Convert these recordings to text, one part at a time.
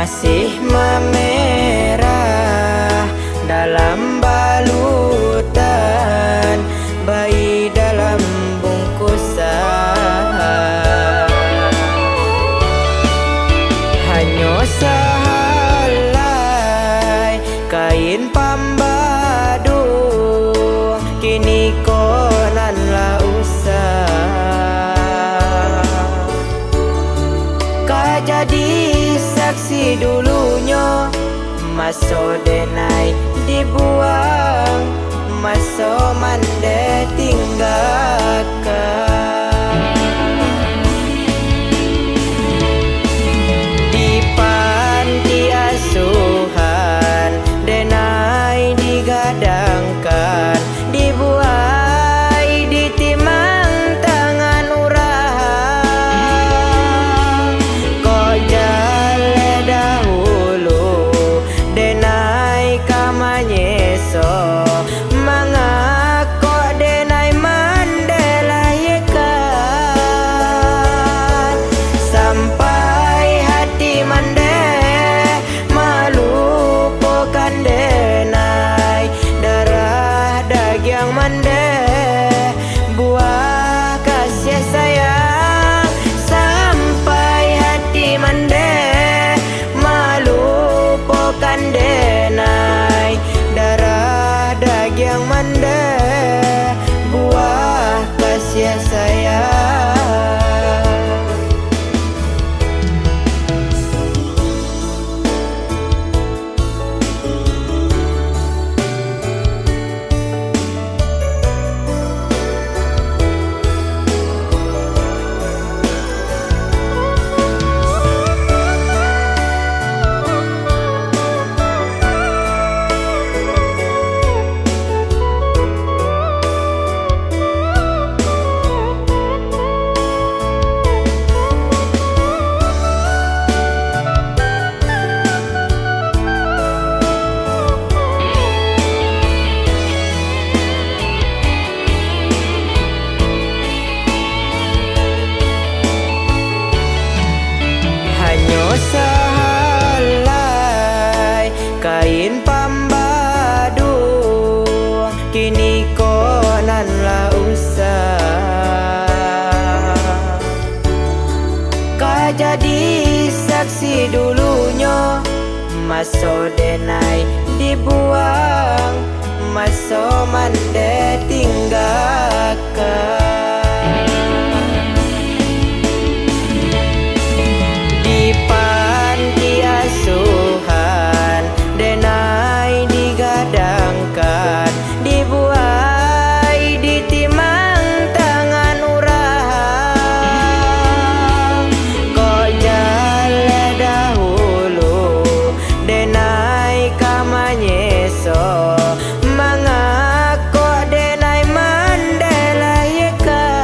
masih memerah dalam balutan bayi dalam bungkusan. Hanya sehelai kain pambadung, kini konanlah usah. Kau jadi saksi dulunya, maso denai dibuang, maso mande tinggalkan. Di panti asuhan denai digadangkan, dibuai ditimang tangan urang. Kok jale dahulu denai kamanyeso, mangako denai mandelayekan. Sampai hati mande melupakan denai, darah daging mande buah kasih sayang. Sampai hati mande melupakan denai, darah daging mande buah kasih sayang. Hanya sehelai kain pambadung, kini konanlah usah. Kau jadi saksi dulunya, maso denai dibuang, maso mande tinggalkan. Di panti asuhan denai digadangkan, dibuai ditimang tangan urang. Kok jale dahulu denai kamanyeso, mangako denai mandelayekan.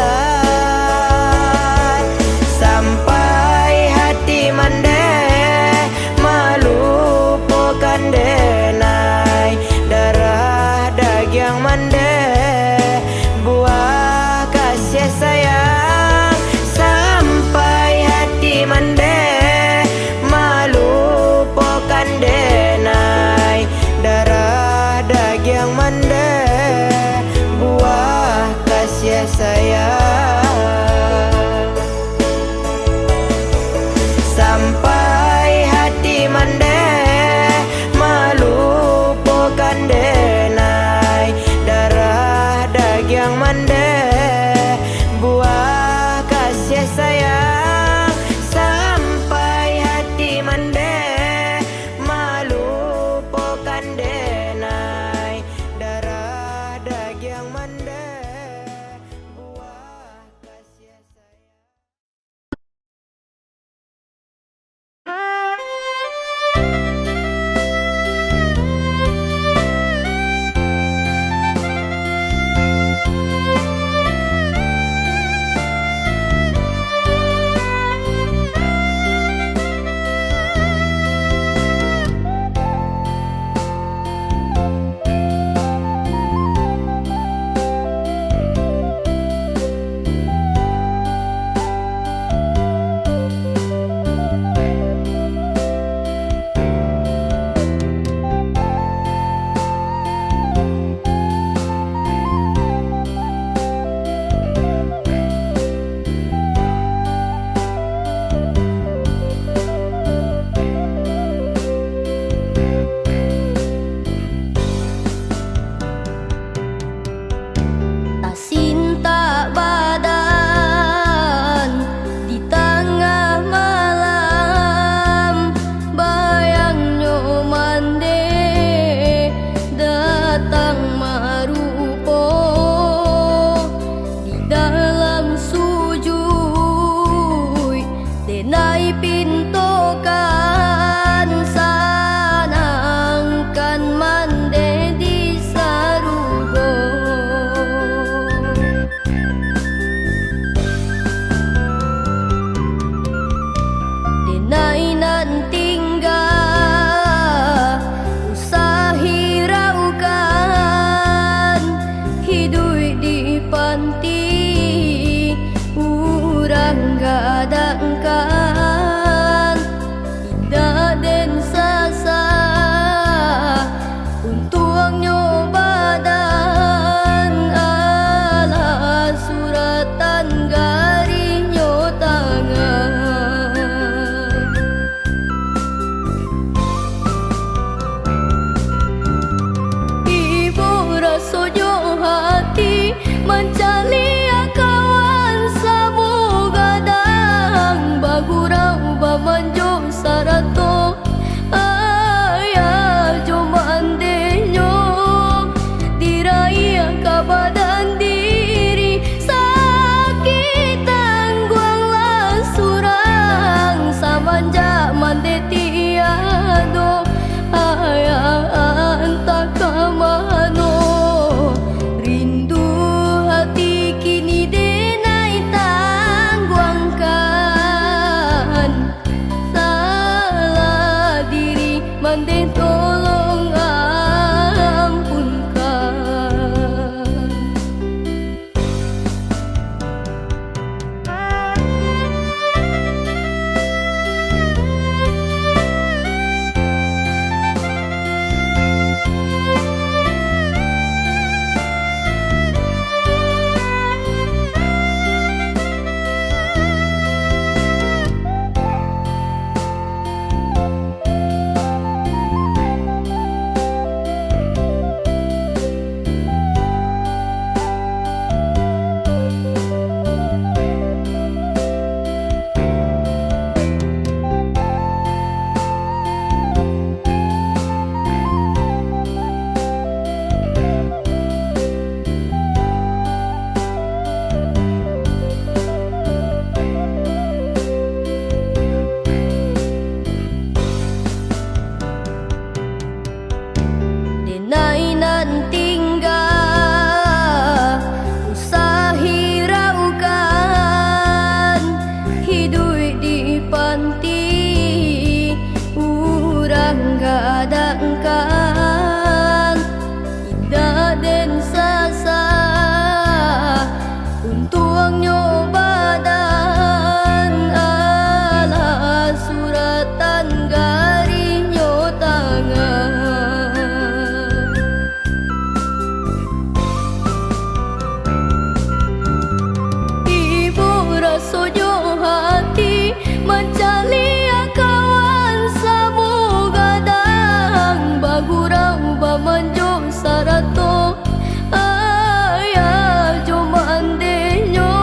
mande tiado ayaan tak kamano. Rindu hati kini denai tangguangkan. Salah diri mande tolong ampunkan. Denai nan tinggal usahi raukan. Hidup di panti urang gadangkan. Indah dan sasa untung nyobadan. Ala suratan garinyo tangan. Sojo hati mencari kawan samu gadang. Bagurang bamanjo sarato ayah jomandenyo.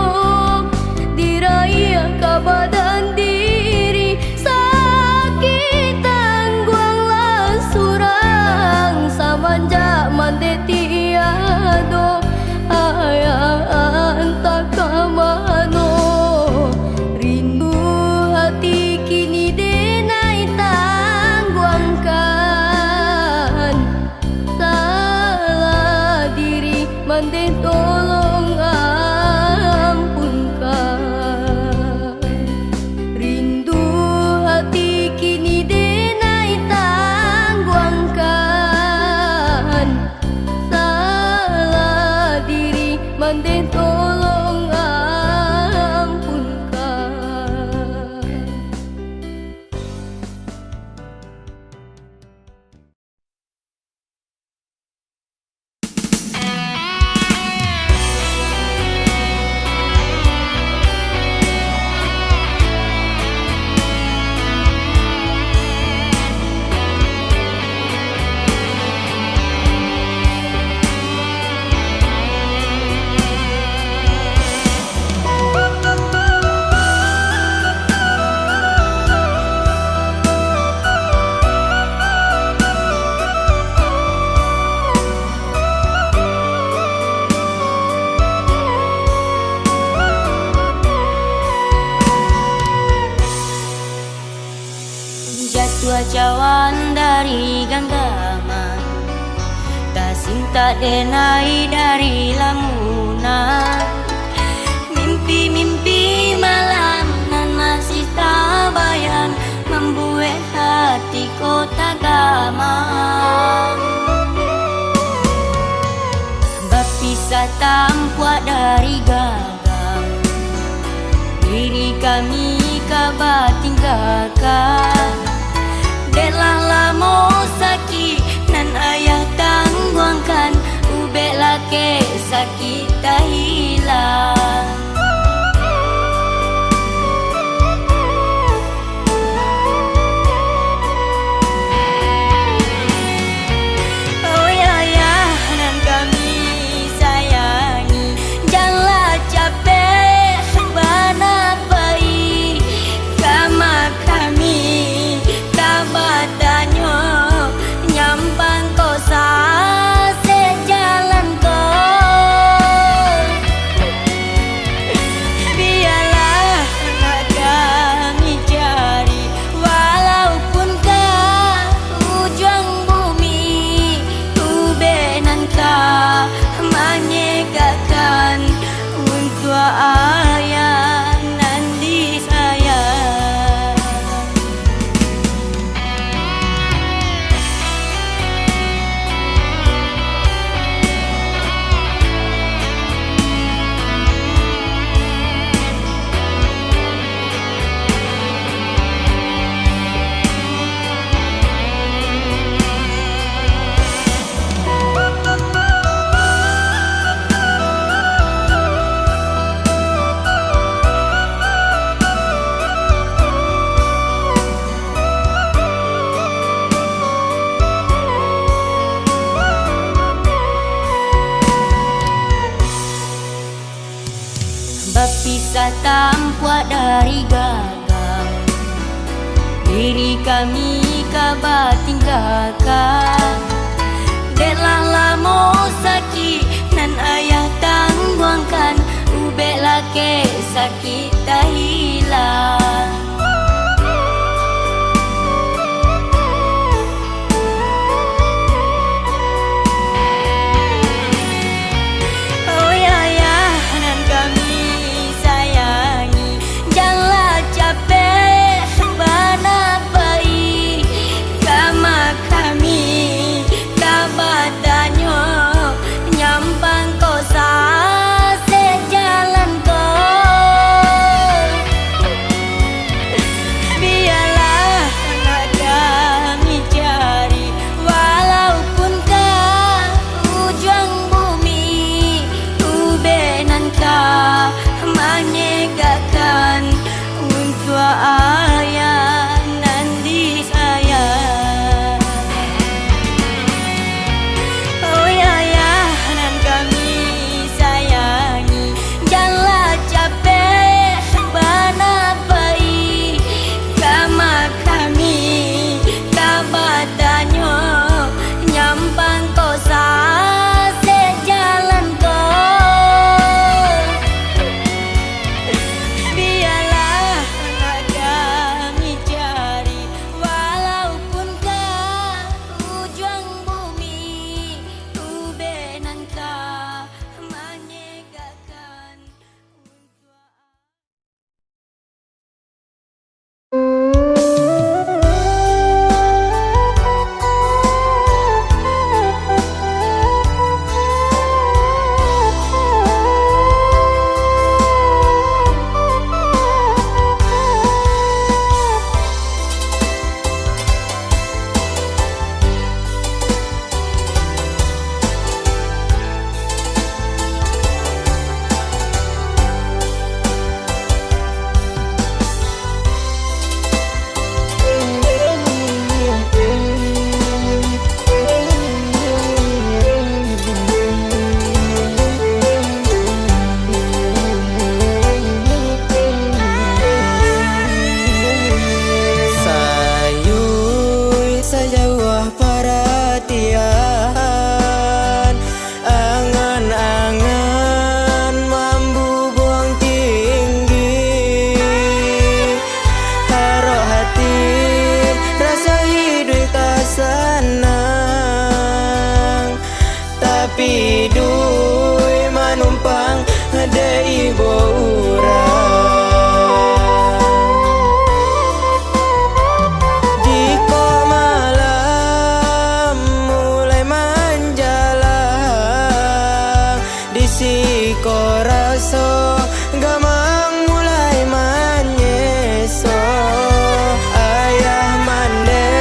Diraya kabadan diri sakit tangguanglah surang. Samanja mande tiado ayaan tak kamano. Rindu hati kini denai tangguangkan. Salah diri mande tolong ampunkan. Rindu hati kini denai tangguangkan. Salah diri mande tolong ampunkan. Jatuh cawan dari genggaman, tak cinta denai dari lamunan. Mimpi-mimpi malam nan masih tak bayang, membuat hatiku tak gamang. Berpisah tanpa dari gagang, diri kami kabar tinggalkan. Delah lamo sakit nan ayah tangguangkan. Ubek lake sakit tak hilang. Oh ya ya nan kami sayangi. Janganlah capek bana baik. Kamakan diri kami kabar tinggalkan. Deklah lamo sakit nan ayah tangguangkan, ubek lake sakit tak hilang. Oh ya ya nan kami sayangi, janganlah capek bana baik sama kami kabatanyo nyampang kosa sejalan ko. Biarlah anak kami cari walaupun ke ujung bumi, ubenan ka menyegakan untuk ayah nanti saya. Oh ya ya nan kami sayangi, janganlah capek bana baik sama kami kabatanyo nyampang kosa sejalan ko. Biarlah anak kami cari walaupun ke ujung bumi, ubenan ka menyegakan untuk sayuy sejauh perhatian, angan-angan mambu buang tinggi, haruh hati rasa hidup tak senang, tapi dui manumpang ada ibu di ko malam mulai menjalang, di siko raso gamang mulai menyeso, ayah mande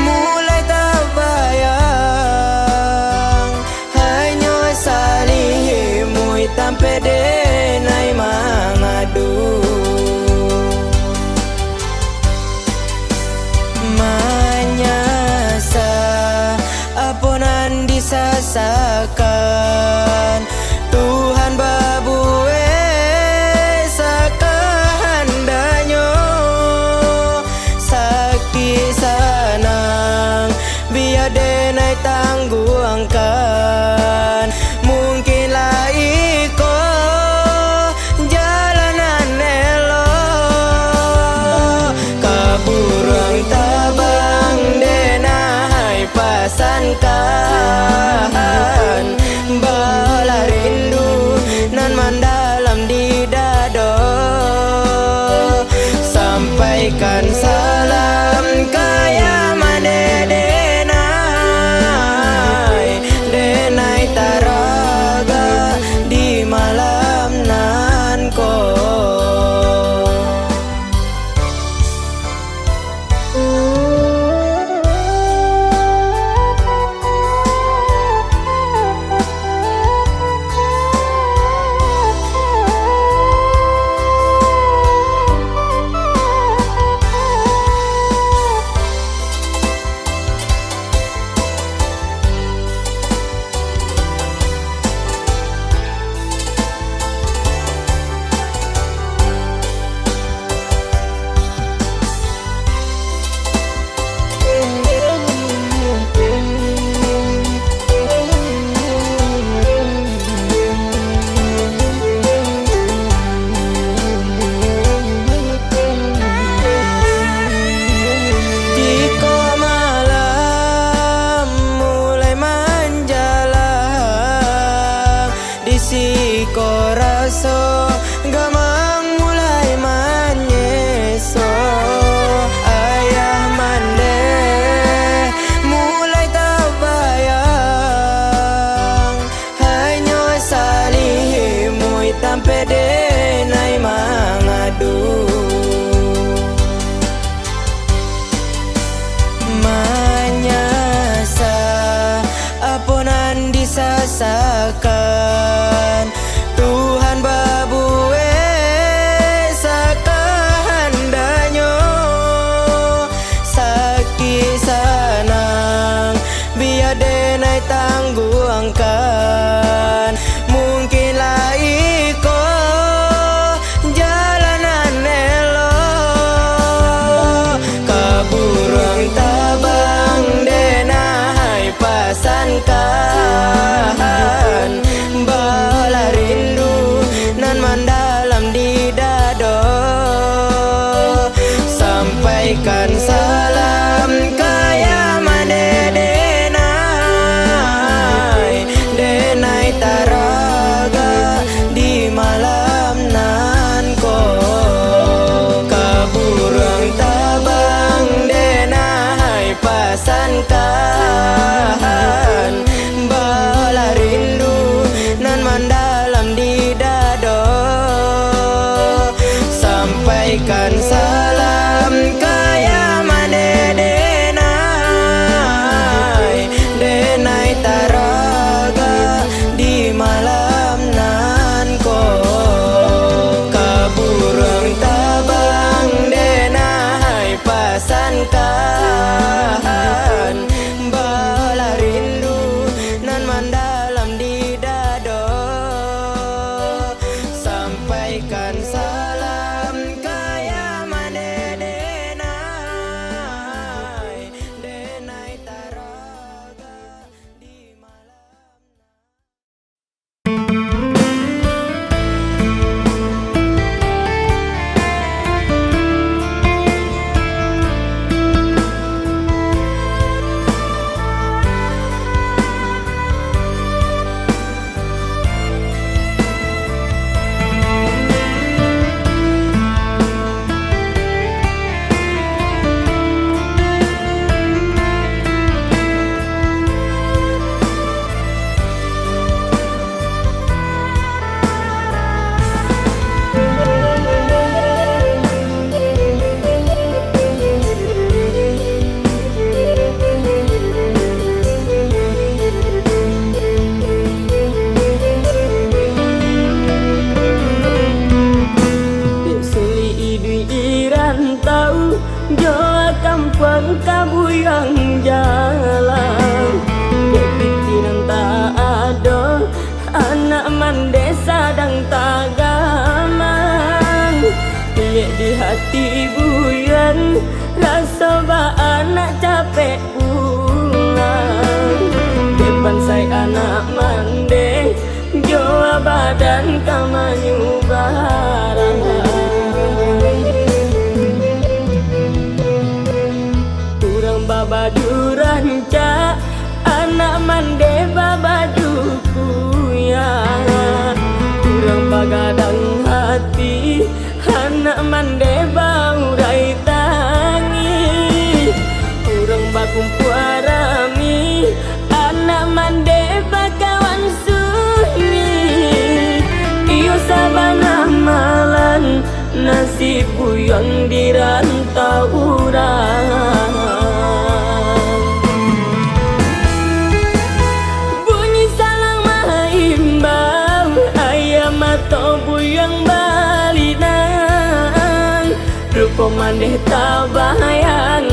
mulai tak bayang, hanya salimui tampe denai mangadu. Manyasa apunan disasakan, Tuhan babue sakahandanyo, sakit sanang biar denai tangguangkan, mungkinlah iko jalanan elo, kaburang tabang denai pasankan, bala rindu nan mendalam di dado, sampaikan salam kaya mane denai, denai taraga di malam nan ko. rasakan. Tuhan babue sakahandanyo, sakit sanang biar denai tangguangkan. Mungkinlah iko jalanan elo, kaburang tabang denai pasankan. Bala rindu nan mendalam di dado, sampaikan salam kaya mane denai taraga di malam nan ko. Kaburang tabang denai pasankan. Bala rindu nan mendalam di dado, sampaikan salam kaya mane denai taraga di malam nan ko. Kaburang tabang denai pasankan. Bala rindu nan mendalam di dado, sampaikan salam kaya mane denai taraga di malam. Joa kampung kabuyang jalan, kepitinan tak ada anak mandesa dan tagamang. Lihat di hati buyan rasa ba anak capek pulang. Depan saya anak mande joa badan kamanyu barang. Babaju ranca anak mande babajuku ya, kurang bagadang hati anak mande baurai tangi, kurang bakumpu arami anak mande bakawan sunyi. Iyo sabana malan nasib buyang di rantau urang. Buyang balinang rupa maneh tabayang,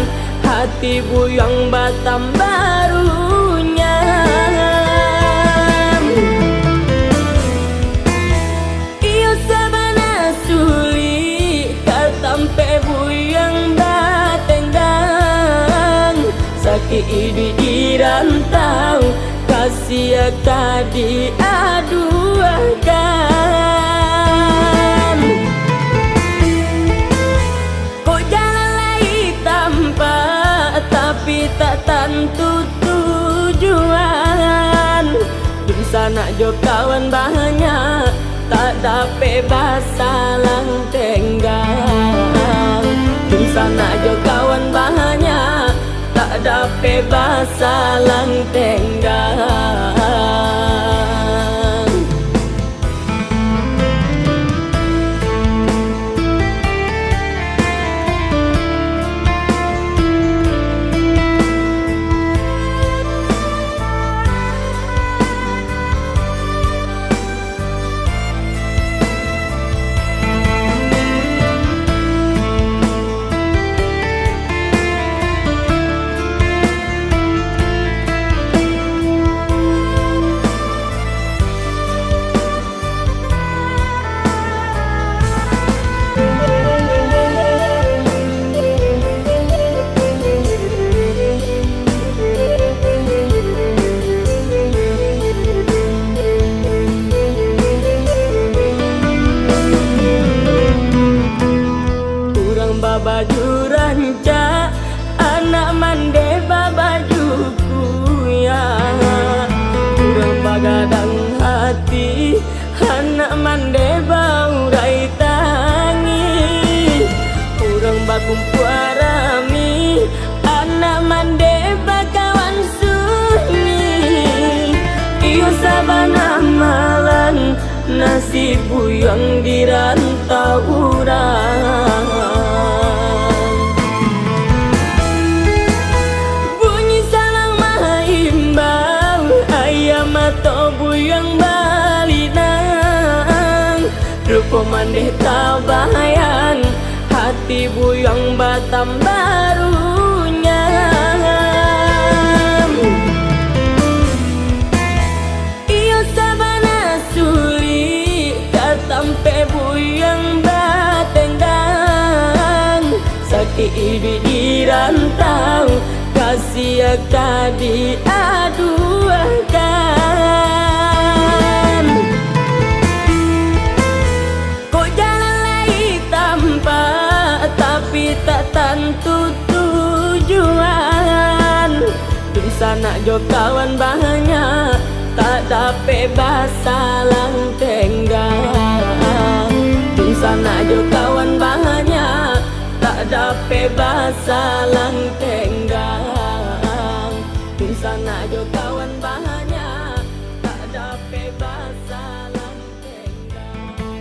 hati buyang batam barunya. Iyo sabana suli katampe buyang batendang, sakit idi dirantau kasih kadi aduakan. Tapi tak tentu tujuan. Di sana jo kawan banyak, tak dapat bahasa lang tenggang. Di sana jo kawan banyak, tak dapat bahasa lang tenggang. buyang di rantau urang. Bunyi salang maha imbang, ayam atau buyang balinang. Rupa maneh tabahayan, hati buyang batam barunya. Iyo sabana suli katampe buyang batendang. Sakit ibi di rantau, kasih kadi aduhkan. Kok jalan lagi tanpa, tapi tak tentu tujuan. Di sana jo kawan banyak, tak dapat bahasa lang tenggang. Di sana jo kawan banyak, tak dapat bahasa lang tenggang. Di sana jo kawan banyak, tak dapat bahasa lang tenggang.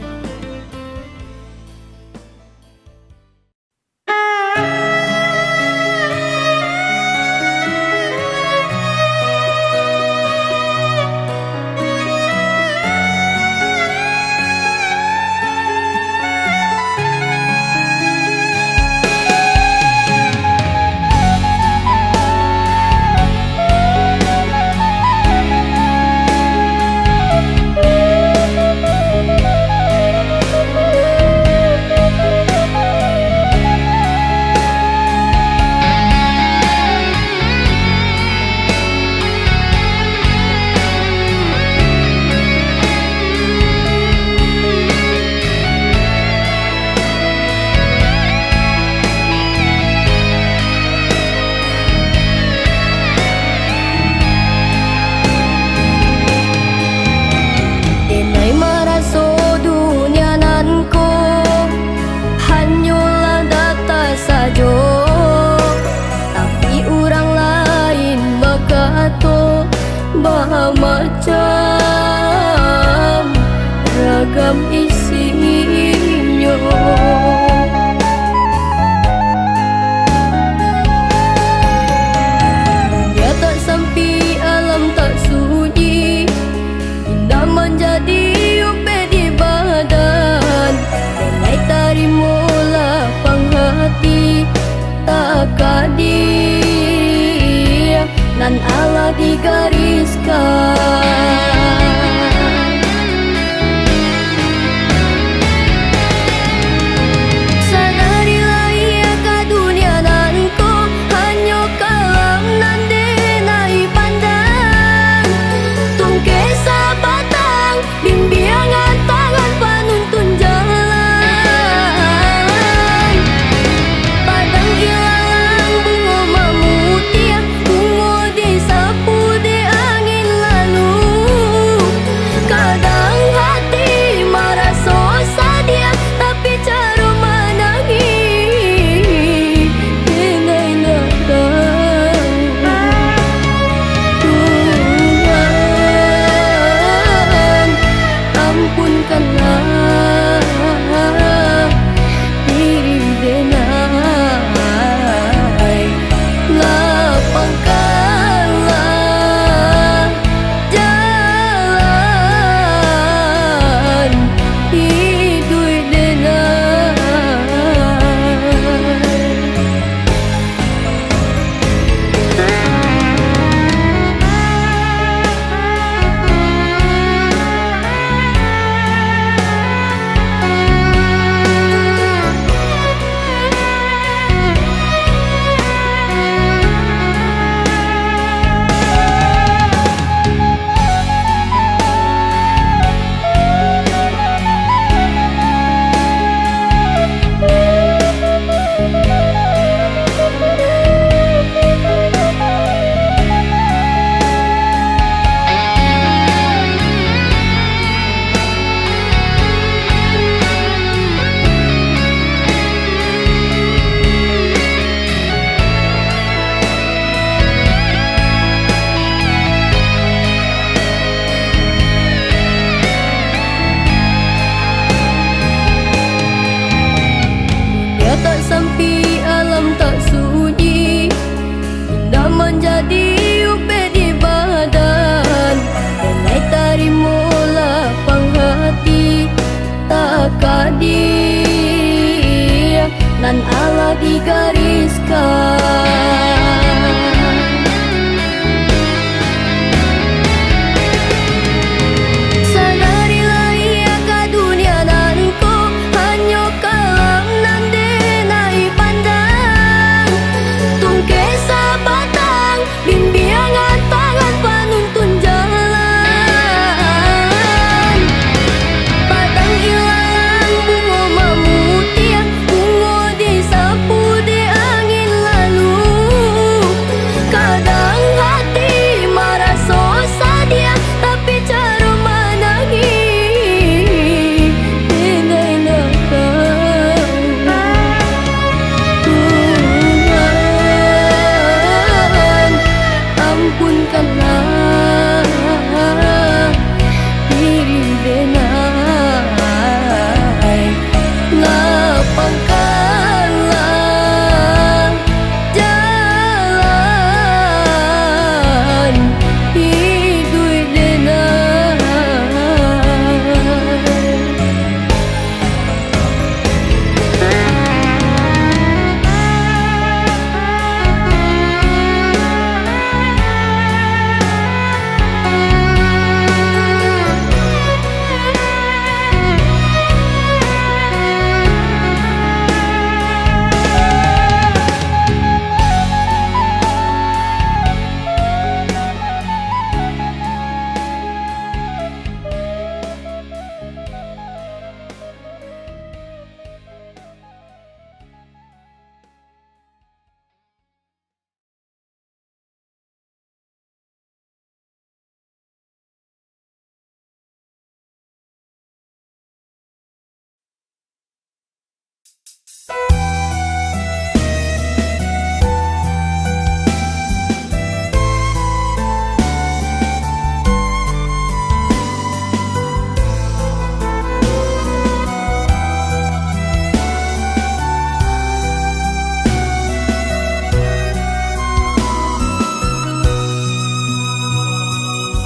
Macam ragam isinya, dunia tak sampai, alam tak sunyi, indah menjadi upe di badan. Denai tarimo lapang hati, tak kadir nan Allah digariskan. Sadarilah ia ke dunia nanko, hanya kalam nan denai pandang. Tungke sabatang, bimbingan tangan penuntun jalan. Padang ilalang bunga mamutia, bunga disapu di angin lalu.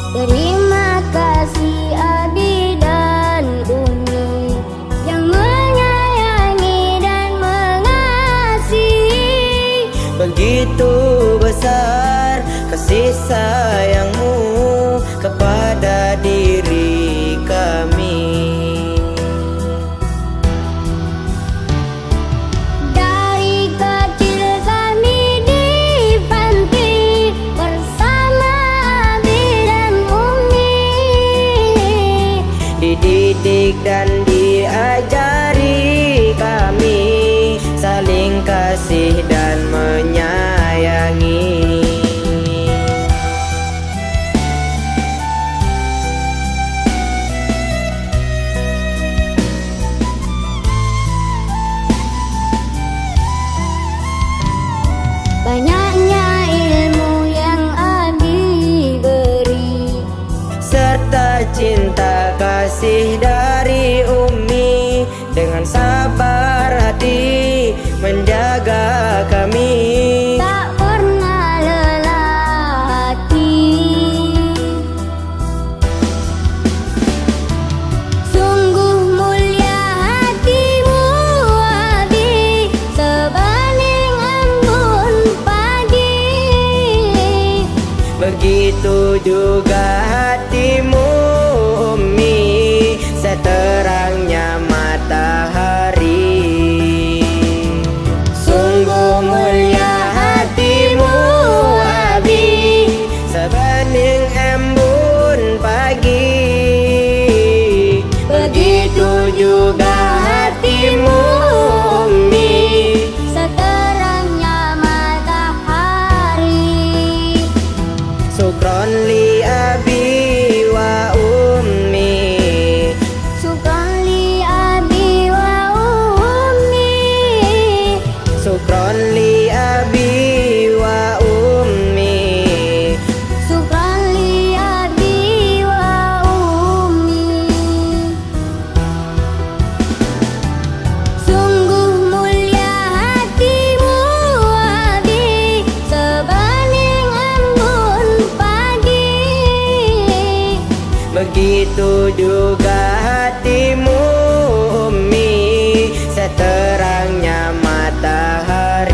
Terima kasih Abi dan Umi yang menyayangi dan mengasihi. Begitu besar kasih sayangmu kepada diri kami. Dari kecil kami di panti bersama Abi dan Umi. Dididik dan diajari kami saling kasih dan menyayangi. Banyaknya ilmu yang Abi beri, Serta cinta kasih dari Umi, dengan sabar hati menjaga kami. tak pernah lelah hati. Sungguh mulia hatimu Abi, sebening embun pagi. Begitu juga hatimu Umi, seterangnya matahari. Sungguh mulia hatimu Abi, sebening embun pagi. Begitu juga hatimu Umi, Seterangnya matahari. Sukron li abi wa ummi. Sukron li Abi wa Umi. Sukron li abi wa ummi. Sukron li Abi wa Umi. Sungguh mulia hatimu Abi, sebening embun pagi. Begitu juga hatimu Ummi, seterangnya matahari.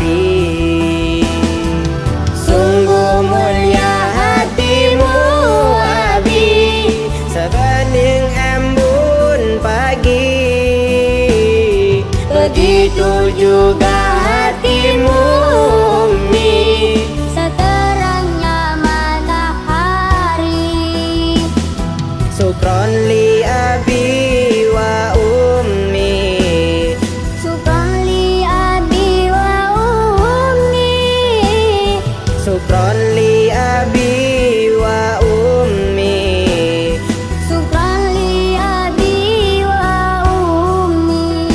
juga hatimu Umi. seterangnya matahari. Syukron li abi wa ummi. Syukron li abi wa ummi. Syukron li abi wa ummi. Syukron li abi wa ummi.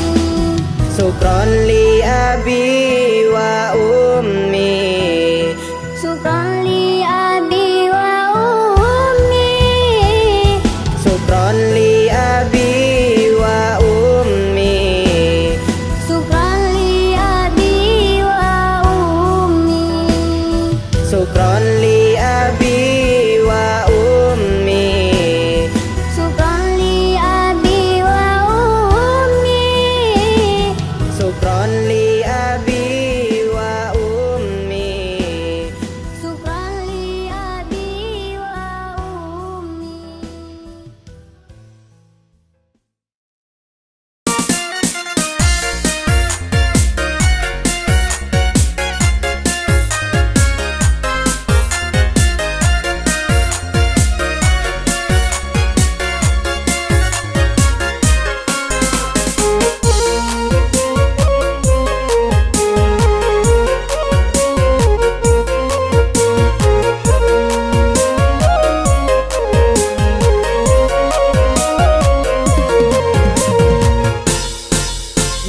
Syukron li abi wa ummi. Syukron li abi wa ummi. Syukron li abi wa ummi. Syukron li abi wa ummi. Syukron li abi wa ummi. Syukron li abi wa ummi. Syukron li abi wa ummi. Syukron li abi wa ummi.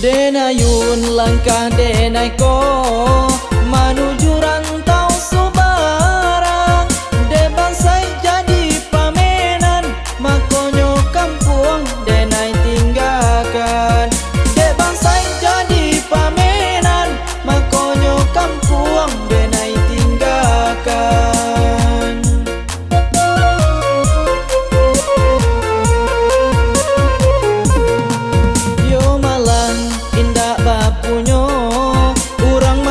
Denayun langkah denai ko menuju rantau Subarang. De bansai jadi pamenan, makonyo kampung denai tinggalkan. De bansai jadi pamenan, makonyo kampung denai tinggalkan. Yo malang indah bapunyo, urang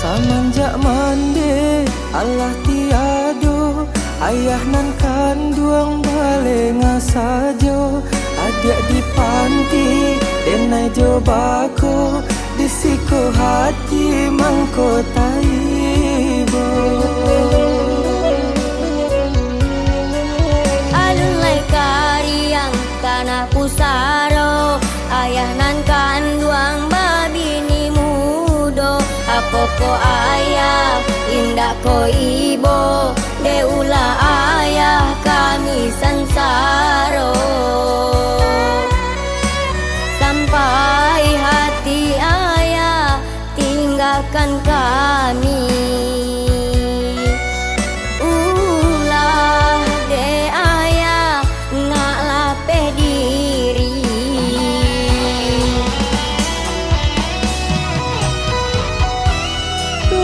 Samanjak mande Allah tiado, ayah nan kanduang balenga sajo. Adik di panti denai jobako, disiko hati mangko taibo. Alulai kariang tanah pusaro, ayah nan kanduang babini mudo. Apoko ayah indah ko ibo, deula ayah kami sansaro. Sampai hati ayah tinggalkan kami, ulah de ayah ngak lapeh diri.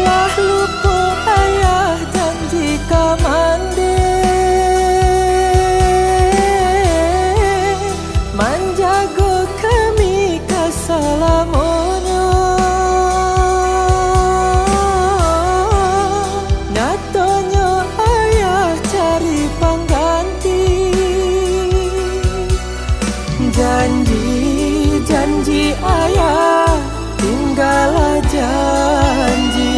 Lah lupa ayah janji kamande, manjago kami kasalamonyo. Nyatonyo ayah cari pengganti, janji ayah tinggal janji.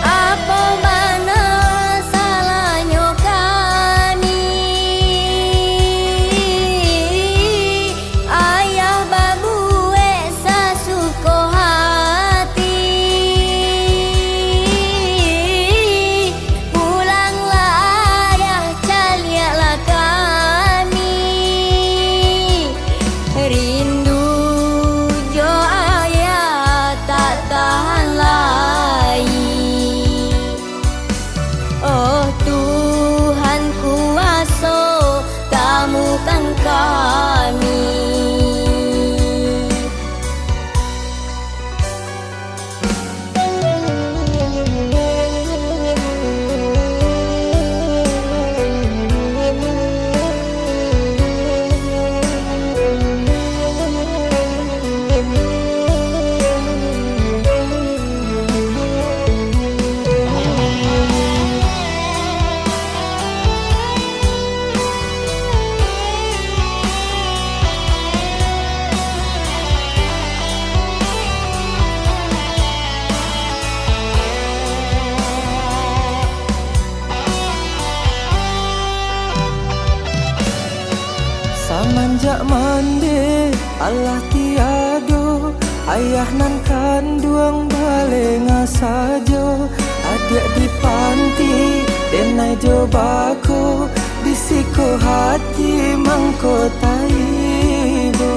Apa mana salahnya kami, ayah babue sasuko hati. Pulanglah ayah, calialah kami, rindu jo ayah tak tahan lagi. Oh Tuhan kuasa, temukan kami. Samanjak mande Allah tiado, ayah nan kanduang balenga sajo. Adik di panti denai jobako, disiko hati mangko taibo.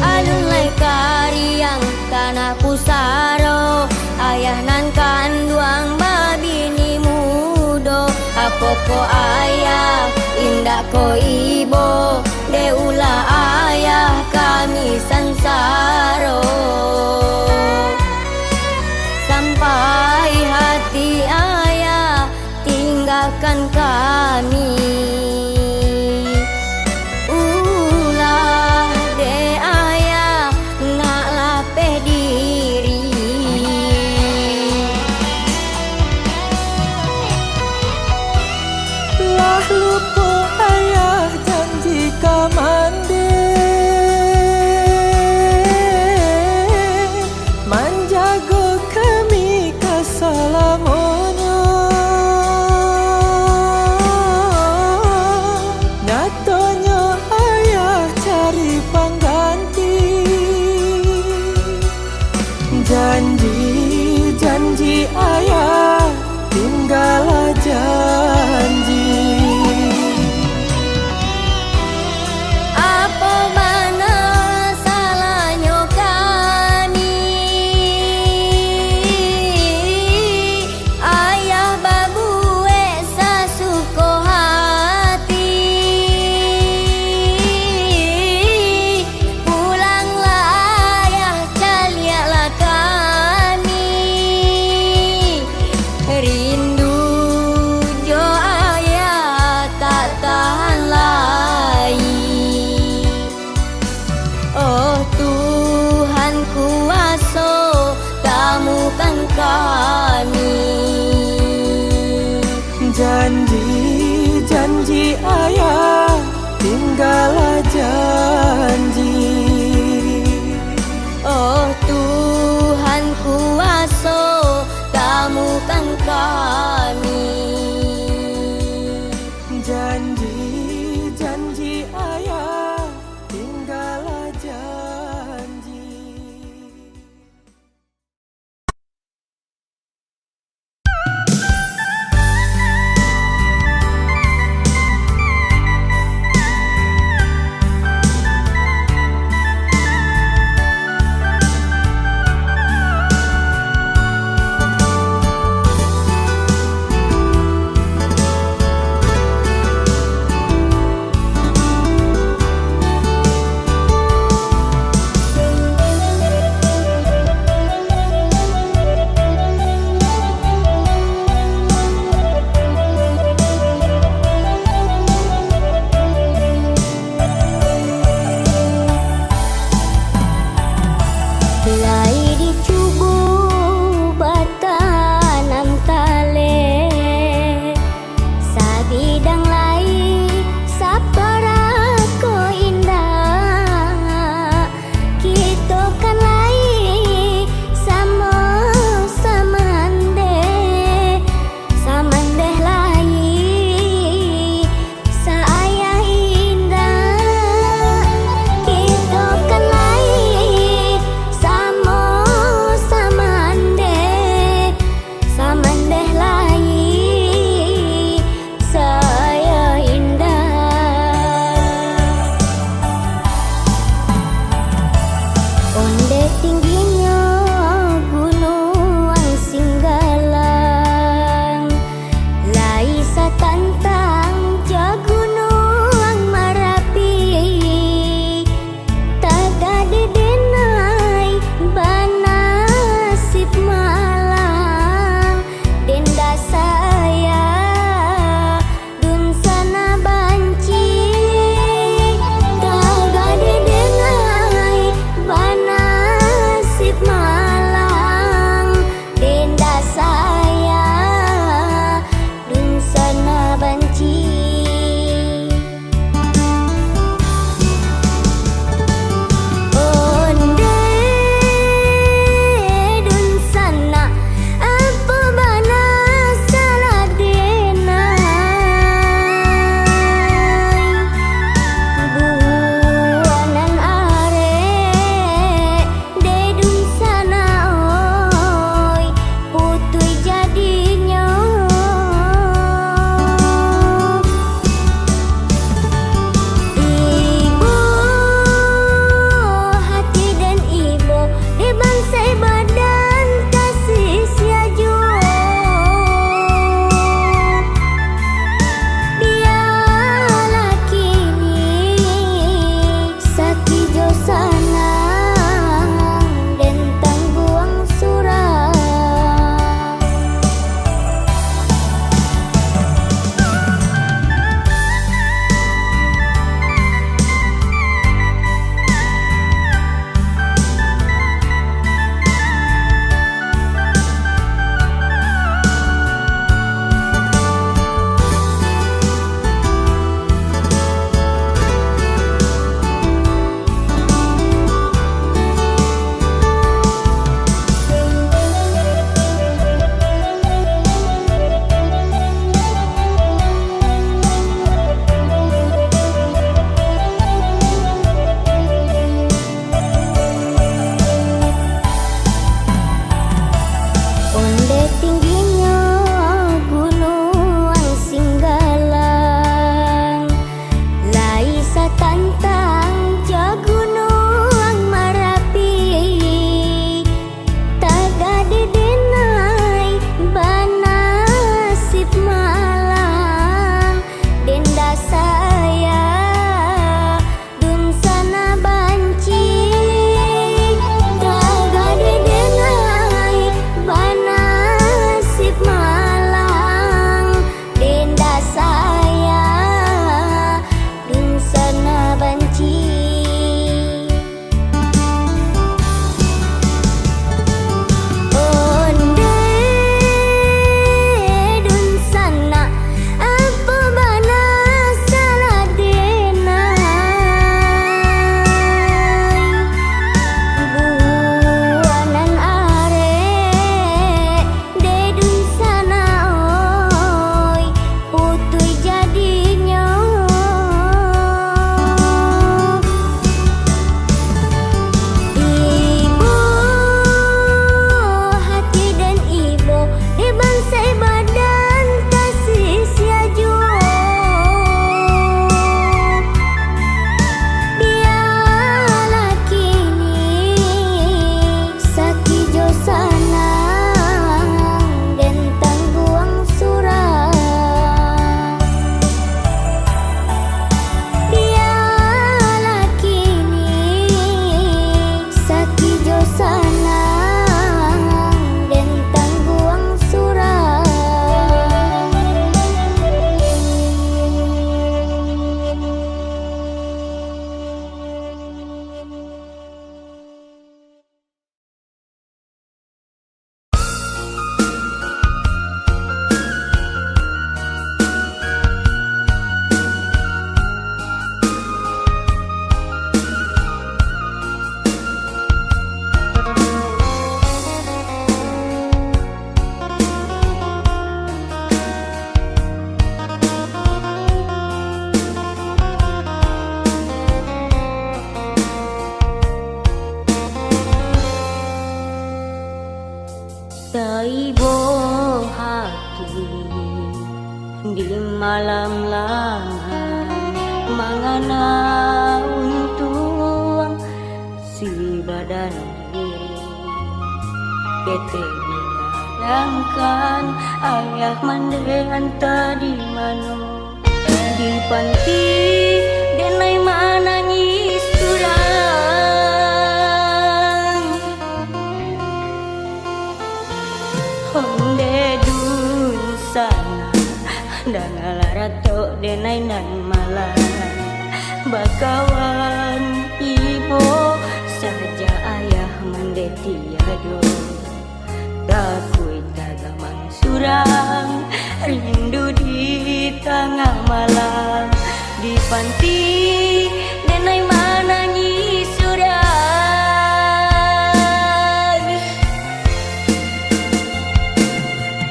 Alulai kariang tanah pusaro, ayah nan kanduang babini mudo. Apoko ayah indah ko ibo, deula ayah kami sansaro. Sampai hati ayah tinggalkan kami, ulah de ayah ngak lapeh diri. Lah lupa ayah janji kamande, manjago kami kasalamonyo. ayah tinggallah janji. Oh Tuhan kuasa, kamu kan kami. Janji, janji ayah tinggallah janji. mana untung si badan diri bete digadangkan ayah mandean tadi mano di panti denai mana surang honde dun sana dangalarat denai nan malan bakawan ibu saja ayah mendetiado takui tagamang surang rindu di tengah malam di panti denai mana surang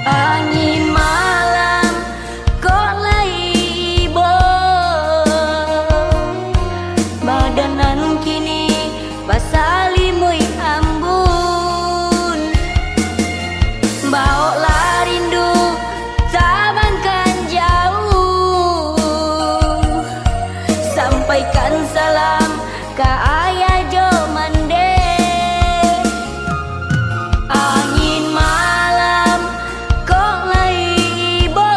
angin malam kok laibo badanan kini basalimui ambun bawa rindu tabangkan jauh sampaikan salam ke ayah jo mande angin malam kok laibo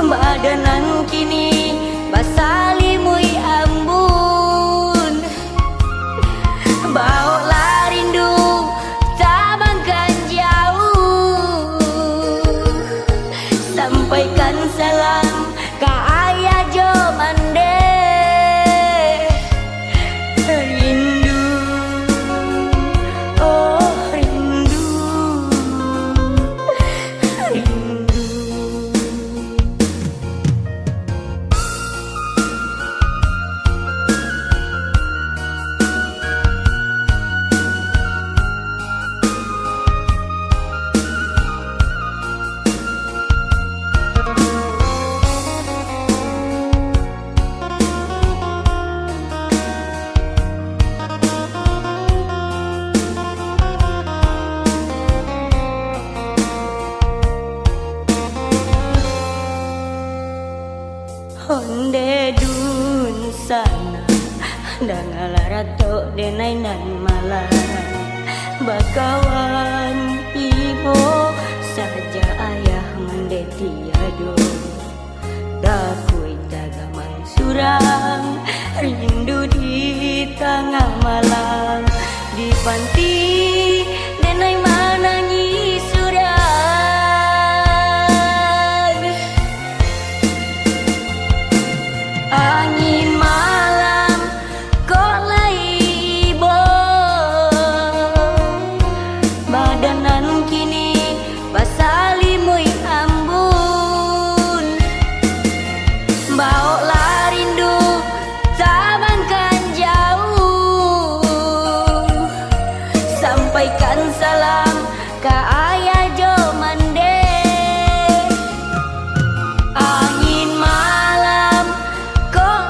badanan kini basalimui ambun bawa rindu tabangkan jauh sampaikan salam ke ayah jo mande rindu oh rindu rindu honde dun sana dangalarat denai nan malan bakawan ibu saja ayah mendetiado takui tagamang surang rindu di tengah malam di panti denai mana surang angin malam kok laibo badanan kini basalimui ambun bawa rindu tabangkan jauh sampaikan salam ke ayah jo mande angin malam kok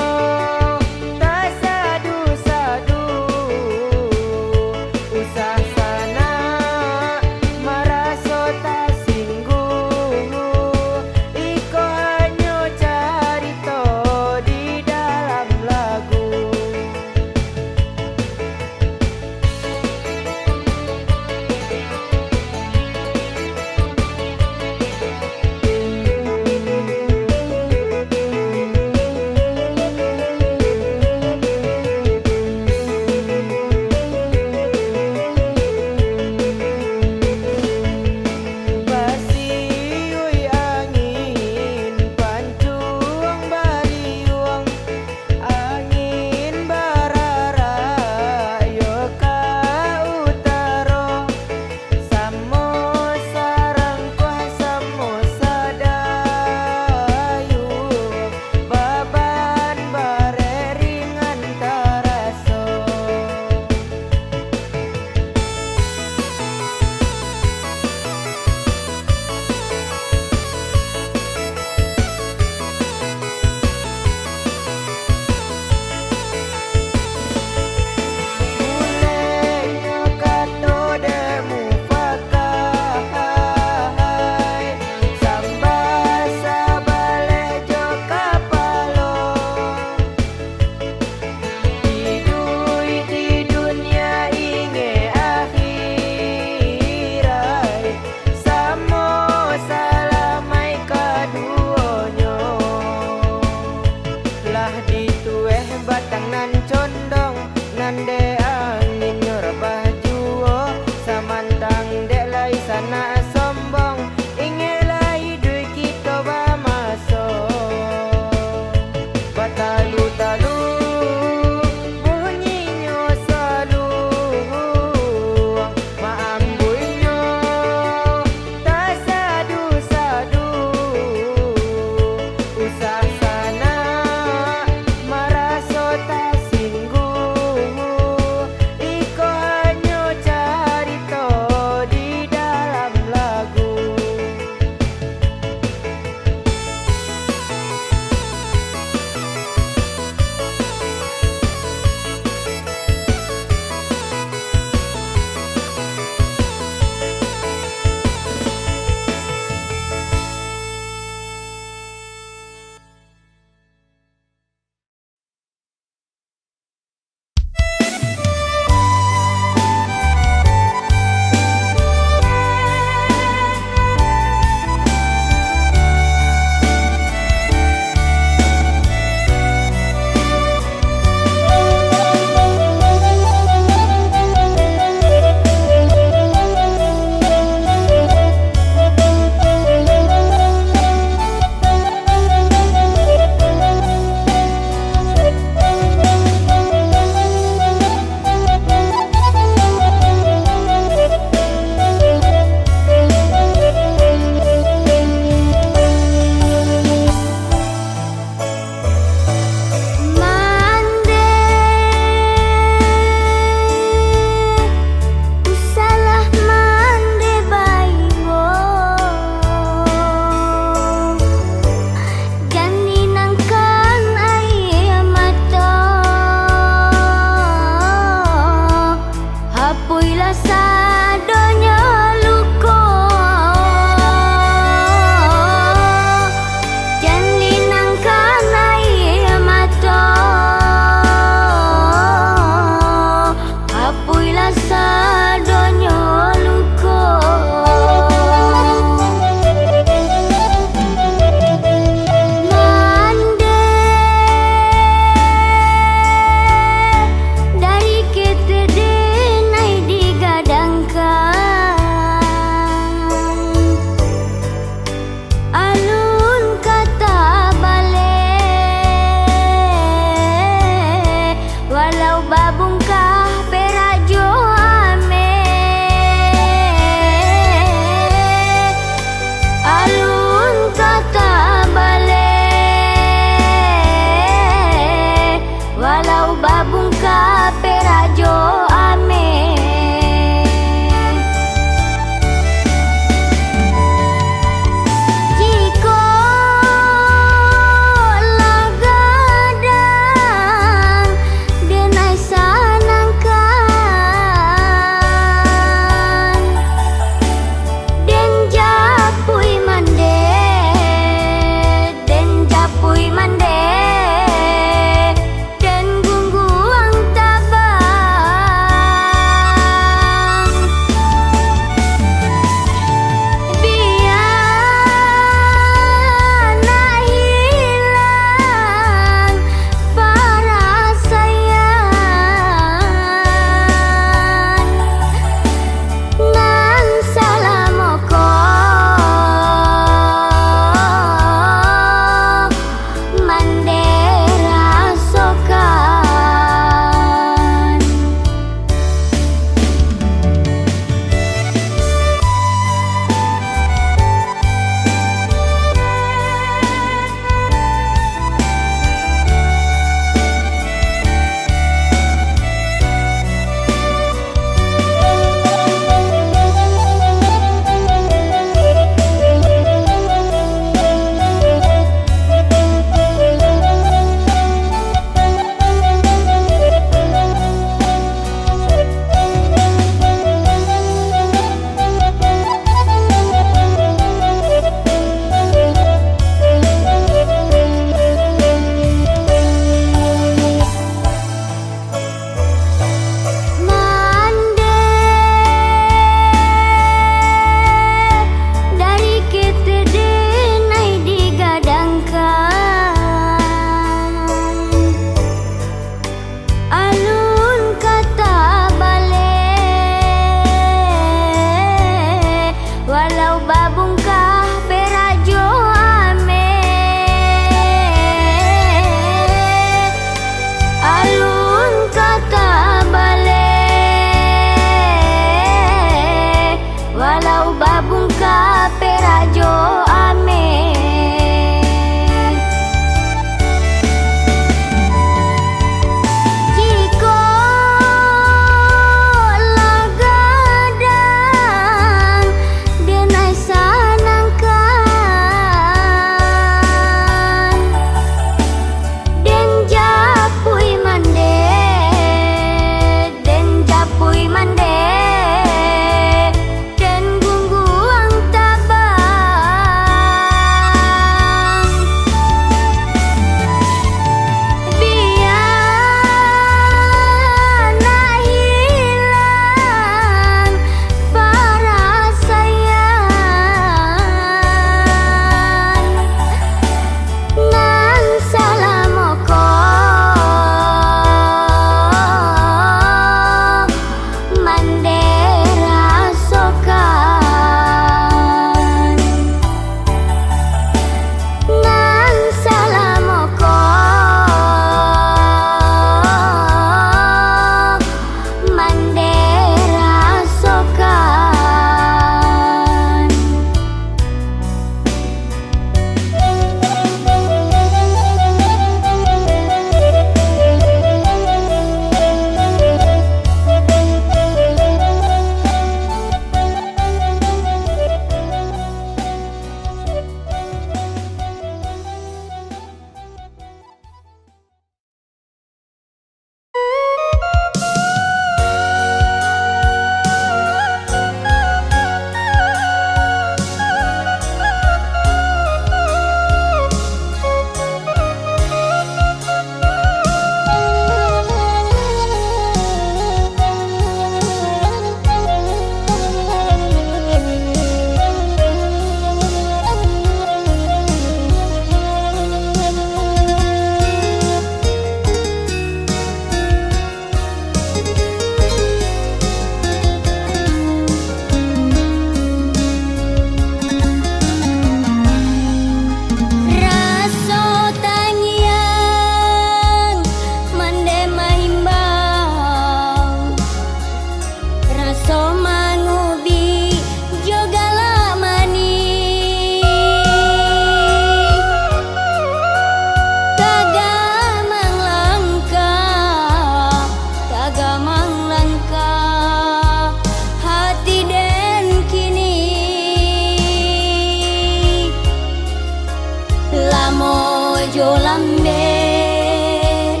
mojo lambe,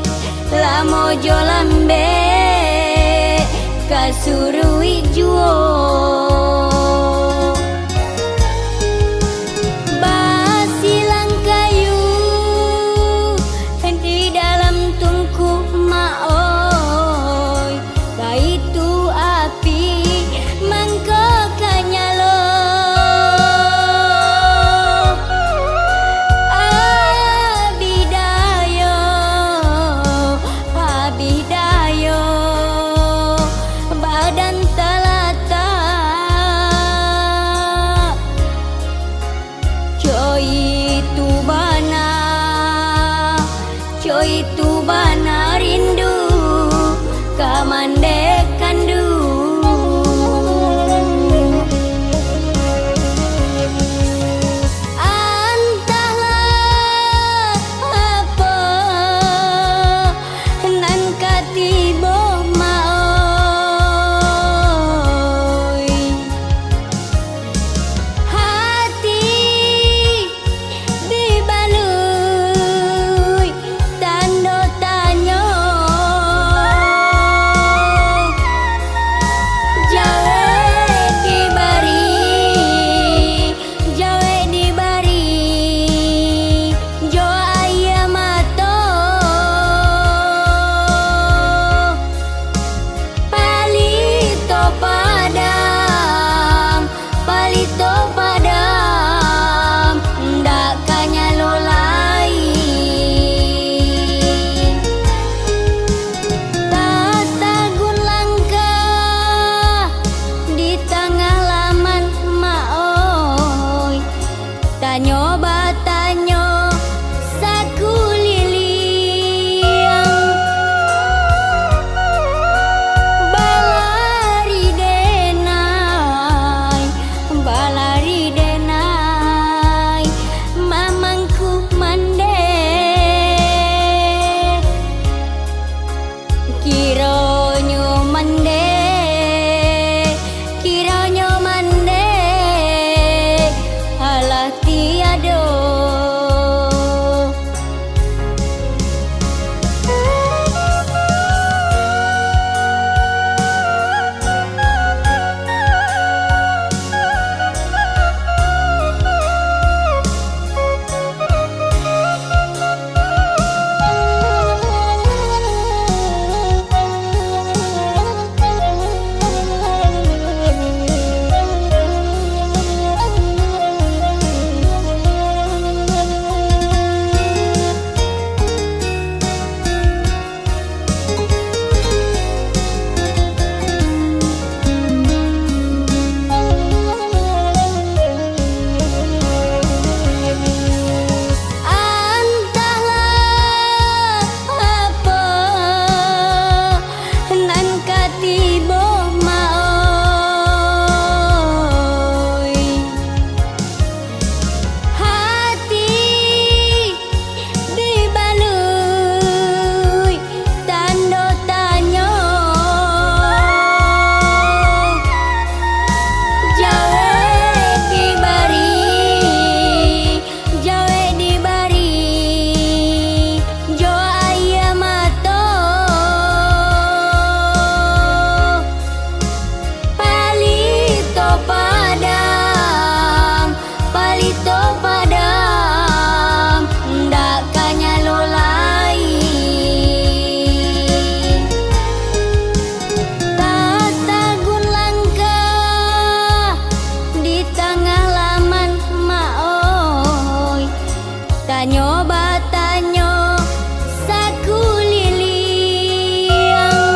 la mojo lambe, kasurui juo. Basilang kayu di dalam tungku maoi, kaitu api mangko kanyalo. Abidayo, abidayo, badan talata, coy tubana, coy tubana rindu kamande kandu. Antahlah apa nan katibo maoi, hati dibalui tando tanyo, jawe dibari, jawe dibari, jo ayamato, palito padam, palito padam, ndak kanyalo lain. Tatagun langkah di tengah laman maoi, tanyo batanyo saku liliang, balari denai, balari denai, mamangku mande, kironyo mande, kironyo mande, halah tiado. Antahlah apa nan katibo maoi, hati dibalui tando tanyo, jawe dibari, jawe dibari, jo ayamato, palito padam, palito padam, ndak kanyalo lain. Tatagun langkah di tengah laman maoi, tanyo batanyo saku liliang,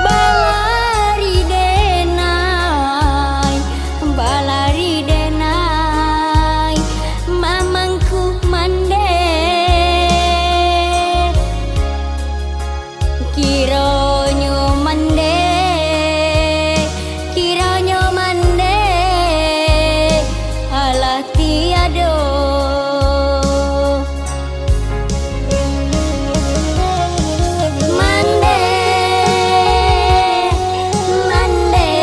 balari denai, balari denai, mamangku mande, kironyo mande, kironyo mande, halah tiado. Mande, mande,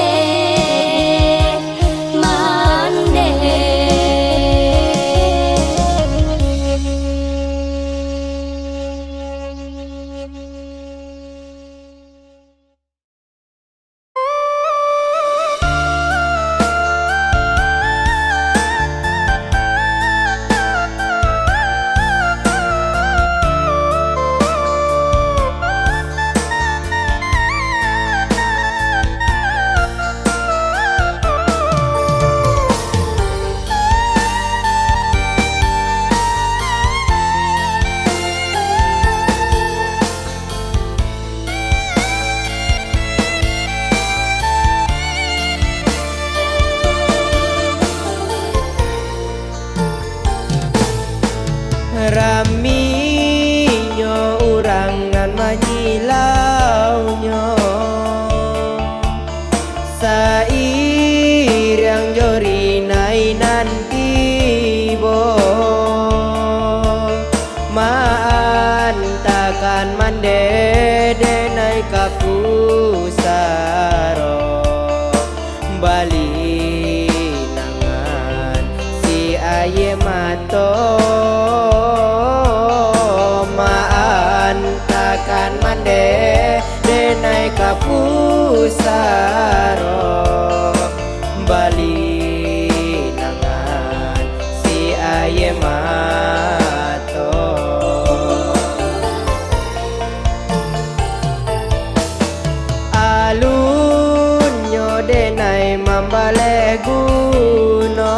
mato maan takkan mande denai kapusaro bali nangan si aye mato alun nyo denai mambale guno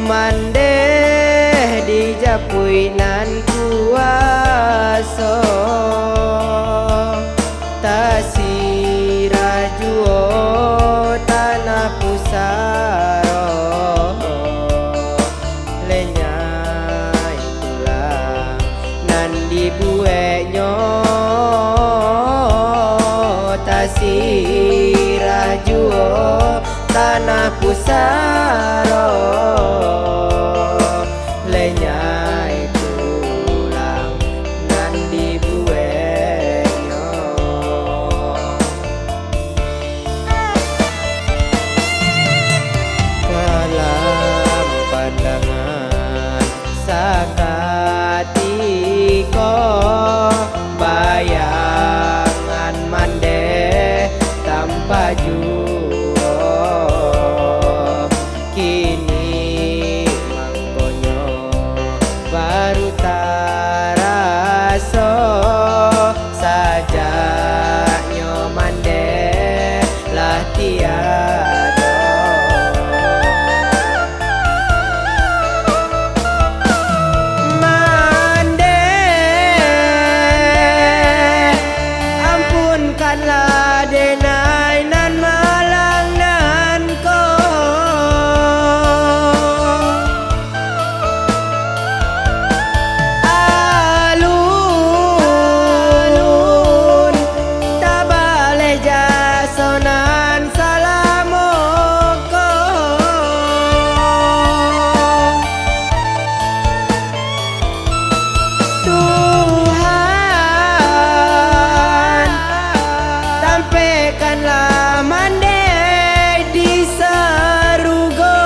mande di japui nan kuaso tasira juo tanah pusaro lenyai tulang nan dibue nyo tasira juo tanah pusaro lenyai tulang nan dibuenyo kalam pandangan sakatiko bayangan mande tanpa juo kini mangkonyo baru taraso saja nyo mande lah tiado mande ampunkanlah denai nan malang nan ko alun tabale jasonan salamoko Tuhan sampaikanlah mande di sarugo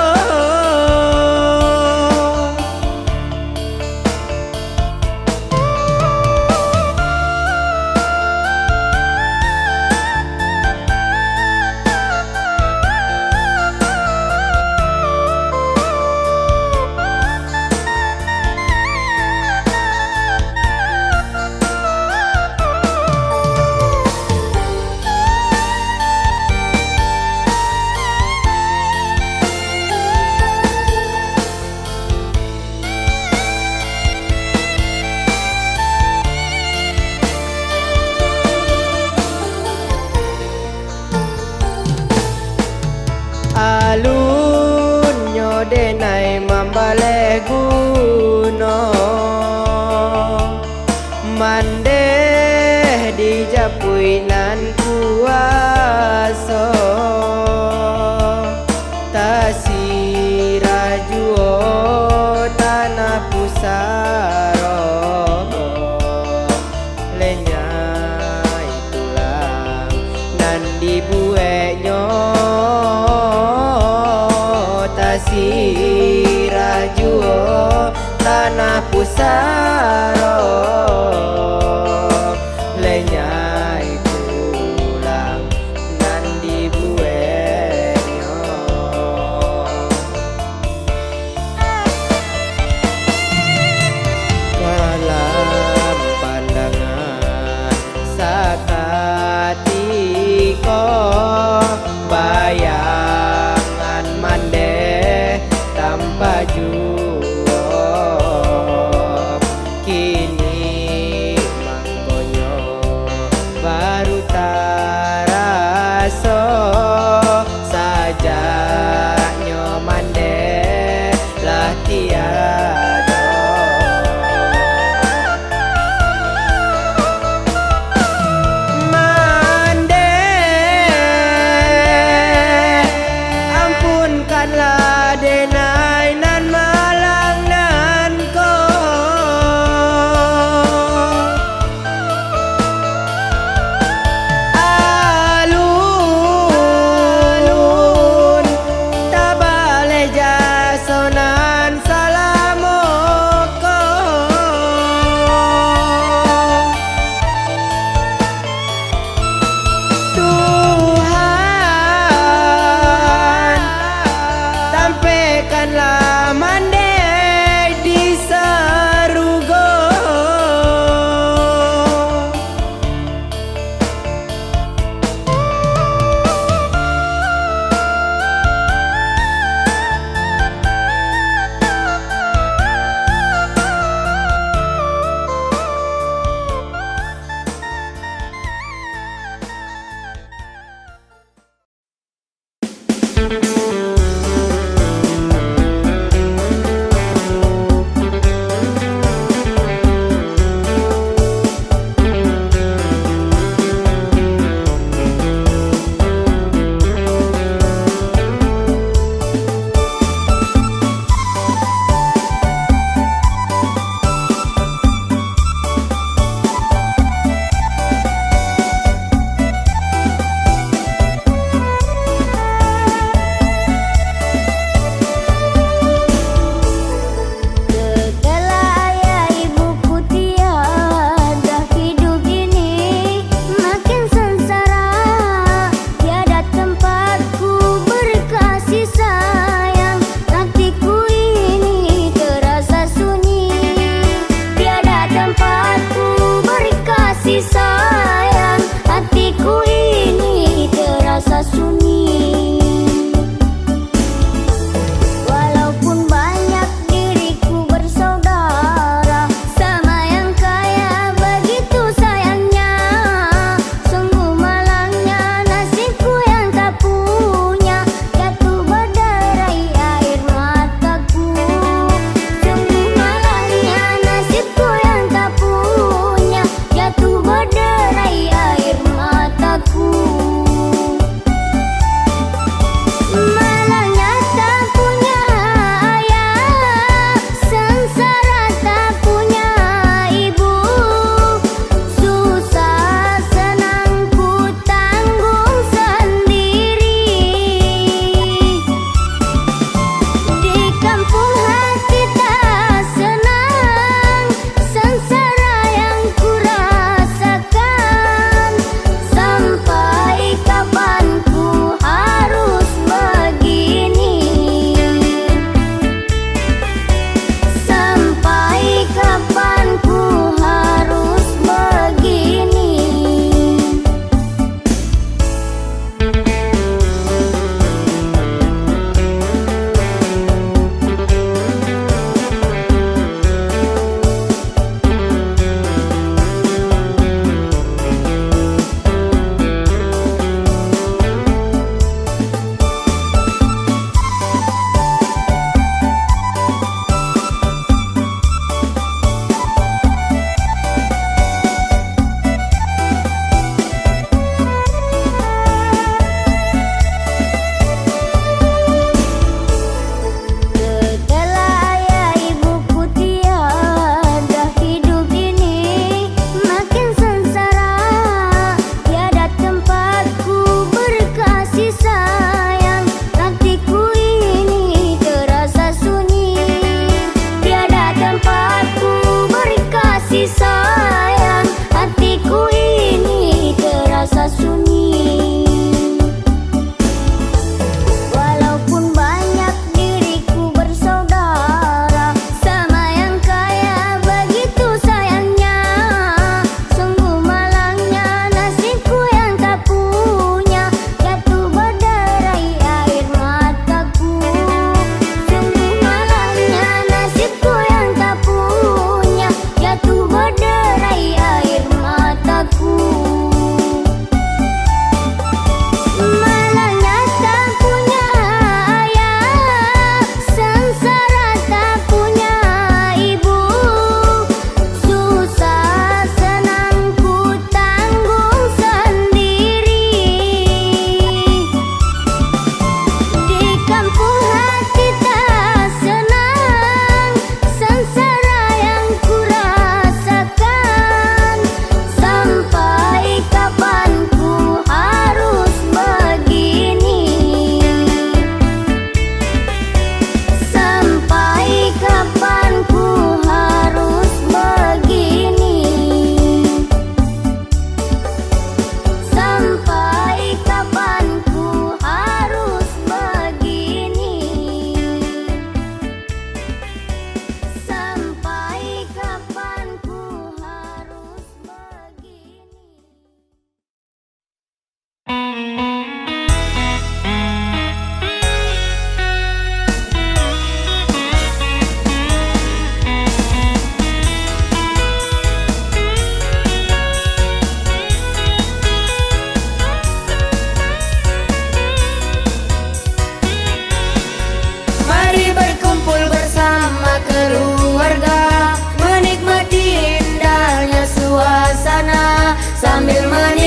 alun nyo denai mambale guno mande di japui nan kuaso tasira juo tanah pusaro lenyai tulang nan dibuenyo tasira juo tanah pusaro lenyai tulang nan dibuenyo kalam pandangan sakatiko bayangan mande tanpa juo kini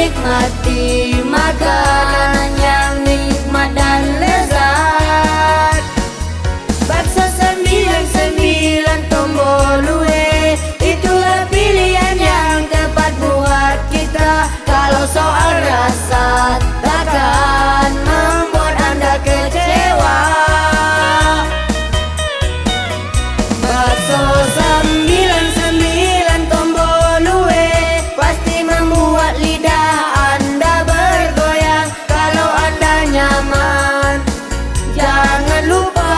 menikmati makanan yang nikmat dan lezat. Bakso 99 tombol UE, itulah pilihan yang tepat buat kita. Kalau soal rasa takkan membuat Anda kecewa. Bakso 99 tombol UE pasti membuat lidah Anda bergoyang. Kalau Anda nyaman, jangan lupa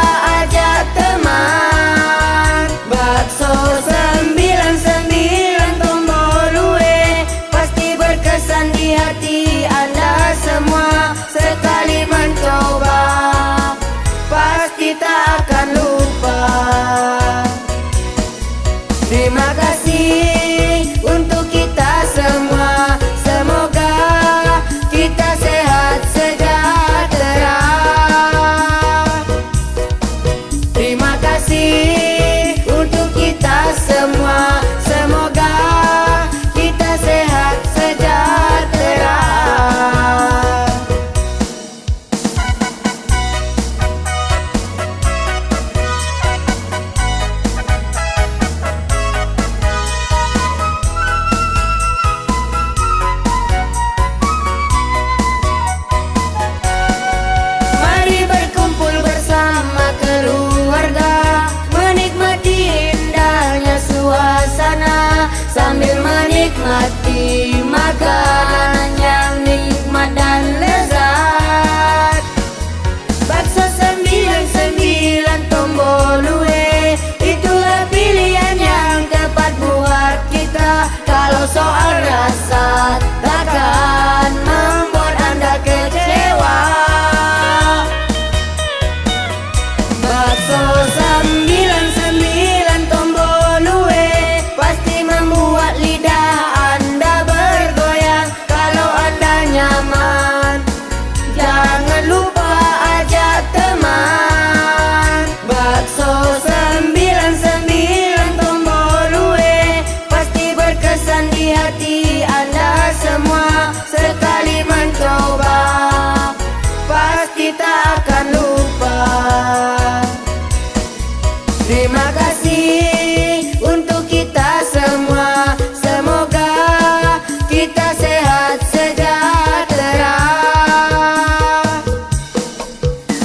ajak teman. Bakso 99 tombol UE pasti berkesan di hati Anda semua. Sekali mencoba, pasti tak akan lupa. Terima kasih untuk kita semua. Semoga kita sehat sejahtera. Terima kasih untuk kita semua. Semoga kita sehat sejahtera. Mari berkumpul bersama keluarga, menikmati indahnya suasana sambil menikmati makanan yang nikmat dan lezat. Bakso 99 tombol UE, itulah pilihan yang tepat buat kita. Kalau soal rasa takkan membuat Anda kecewa. Bakso 99 tombol UE pasti membuat lidah Anda bergoyang. Kalau Anda nyaman, jangan lupa ajak teman. Bakso 99 tombol UE pasti berkesan di hati Anda semua. Sekali mencoba, pasti tak akan lupa. Terima kasih untuk kita semua. Semoga kita sehat sejahtera.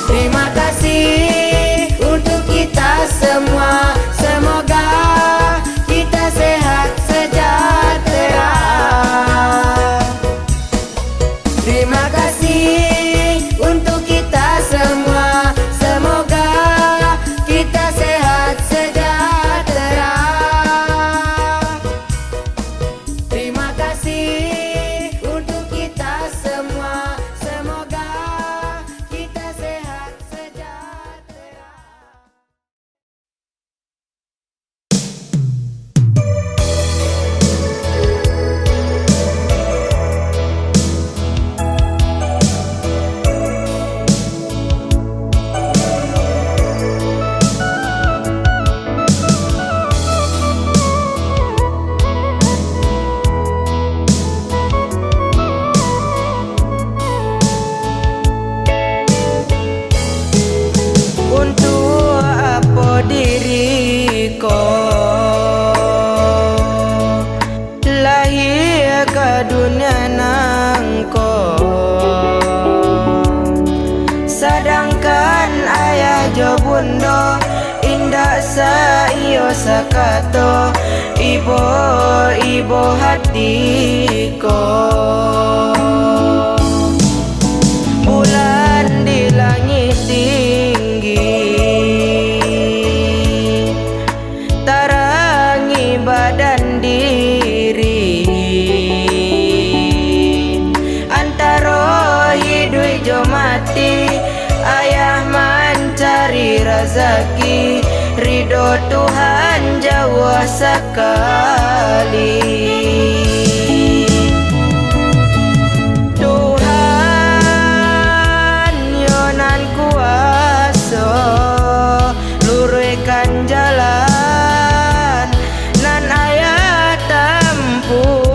Terima kasih untuk kita semua. Semoga kita sehat sejahtera. Terima kasih untuk kita semua. Semoga kita sehat sejahtera. Terima kasih untuk kita semua. Semoga kita sehat sejahtera. Untuk apa diriku lahir ke dunia nangko, sedangkan ayah jo bunda indah saiyo sakato. Ibu hatiku, bulan di langit tinggi, tarangi badan diri. Antara hidup jo mati, ayah mencari rezeki. Ridho Tuhan jauh sekali. Tuhan yonan kuasa, luruskan jalan nan ayah tempuh.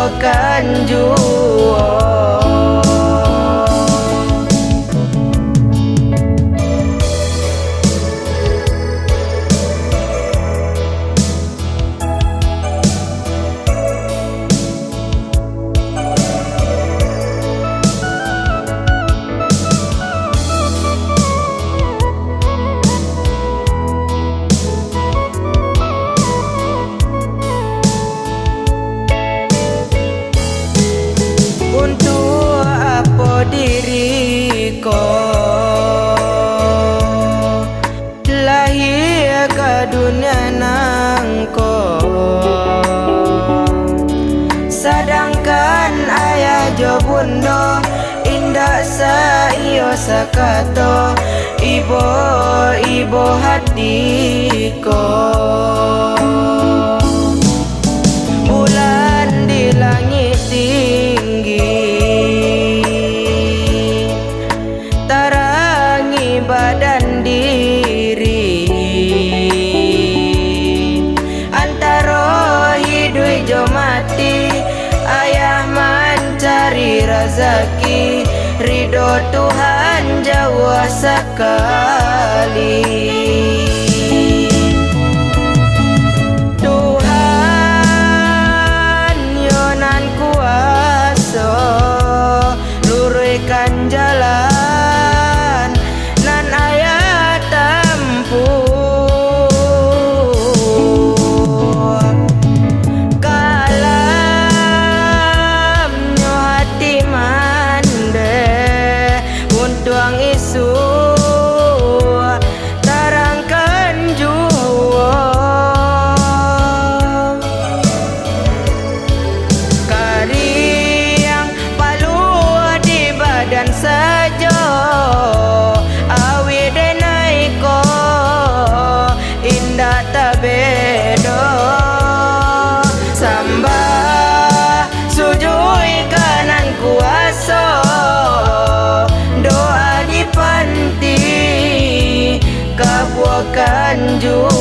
bukan juo. Untuk apa diriku lahir ke dunia nangko, sedangkan ayah jo bunda indah saio sakato ibu hatiku. Bulan di langit tinggi tarangi badan diri, antara hidup jo mati ayah mencari rezeki, ridho Tuhan jauh sekali. Tuhan yonan kuasa luruskan jalan nan ayah tempuh, kalamnya hati mande untuang isu tarangkan jua, kariang palu di badan saja awi denaiko indah tabedo, sambah sujui kanan kuasa doa di panti kabuakan ju.